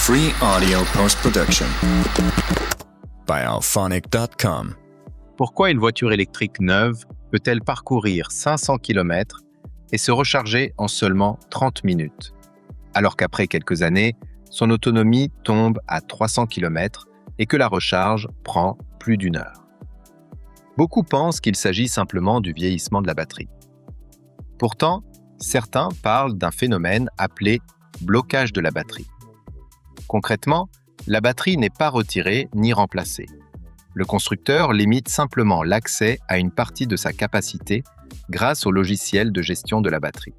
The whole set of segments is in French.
Free audio post-production by alphonic.com. Pourquoi une voiture électrique neuve peut-elle parcourir 500 km et se recharger en seulement 30 minutes, alors qu'après quelques années, son autonomie tombe à 300 km et que la recharge prend plus d'une heure? Beaucoup pensent qu'il s'agit simplement du vieillissement de la batterie. Pourtant, certains parlent d'un phénomène appelé blocage de la batterie. Concrètement, la batterie n'est pas retirée ni remplacée. Le constructeur limite simplement l'accès à une partie de sa capacité grâce au logiciel de gestion de la batterie.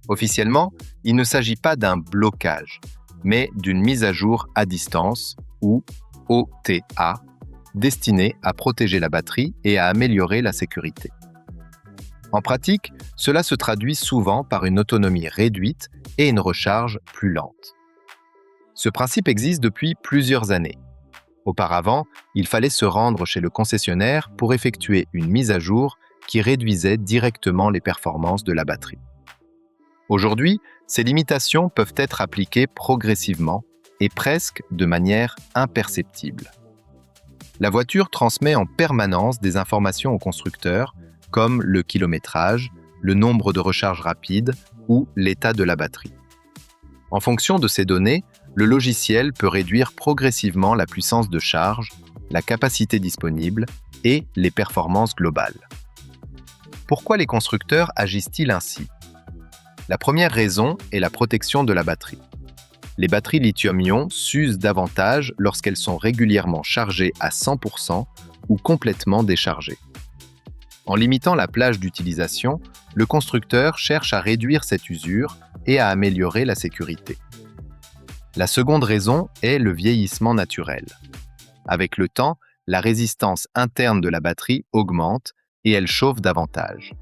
Officiellement, il ne s'agit pas d'un blocage, mais d'une mise à jour à distance, ou OTA, destinée à protéger la batterie et à améliorer la sécurité. En pratique, cela se traduit souvent par une autonomie réduite et une recharge plus lente. Ce principe existe depuis plusieurs années. Auparavant, il fallait se rendre chez le concessionnaire pour effectuer une mise à jour qui réduisait directement les performances de la batterie. Aujourd'hui, ces limitations peuvent être appliquées progressivement et presque de manière imperceptible. La voiture transmet en permanence des informations au constructeur, comme le kilométrage, le nombre de recharges rapides ou l'état de la batterie. En fonction de ces données, le logiciel peut réduire progressivement la puissance de charge, la capacité disponible et les performances globales. Pourquoi les constructeurs agissent-ils ainsi? La première raison est la protection de la batterie. Les batteries lithium-ion s'usent davantage lorsqu'elles sont régulièrement chargées à 100% ou complètement déchargées. En limitant la plage d'utilisation, le constructeur cherche à réduire cette usure et à améliorer la sécurité. La seconde raison est le vieillissement naturel. Avec le temps, la résistance interne de la batterie augmente et elle chauffe davantage.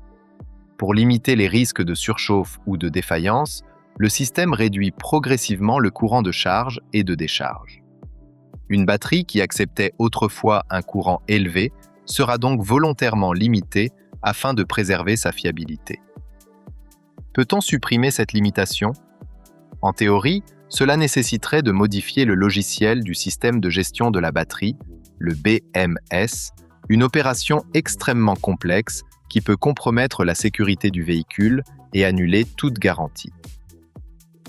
Pour limiter les risques de surchauffe ou de défaillance, le système réduit progressivement le courant de charge et de décharge. Une batterie qui acceptait autrefois un courant élevé sera donc volontairement limitée afin de préserver sa fiabilité. Peut-on supprimer cette limitation? En théorie, cela nécessiterait de modifier le logiciel du système de gestion de la batterie, le BMS, une opération extrêmement complexe qui peut compromettre la sécurité du véhicule et annuler toute garantie.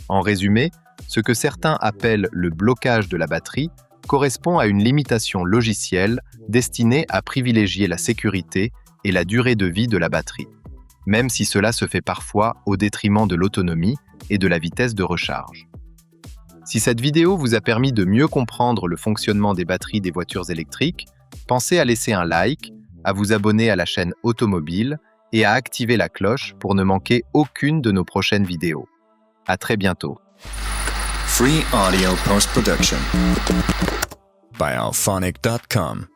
En résumé, ce que certains appellent le blocage de la batterie correspond à une limitation logicielle destinée à privilégier la sécurité et la durée de vie de la batterie, même si cela se fait parfois au détriment de l'autonomie et de la vitesse de recharge. Si cette vidéo vous a permis de mieux comprendre le fonctionnement des batteries des voitures électriques, pensez à laisser un like, à vous abonner à la chaîne Automobile et à activer la cloche pour ne manquer aucune de nos prochaines vidéos. À très bientôt. Free audio post-production by alphonic.com.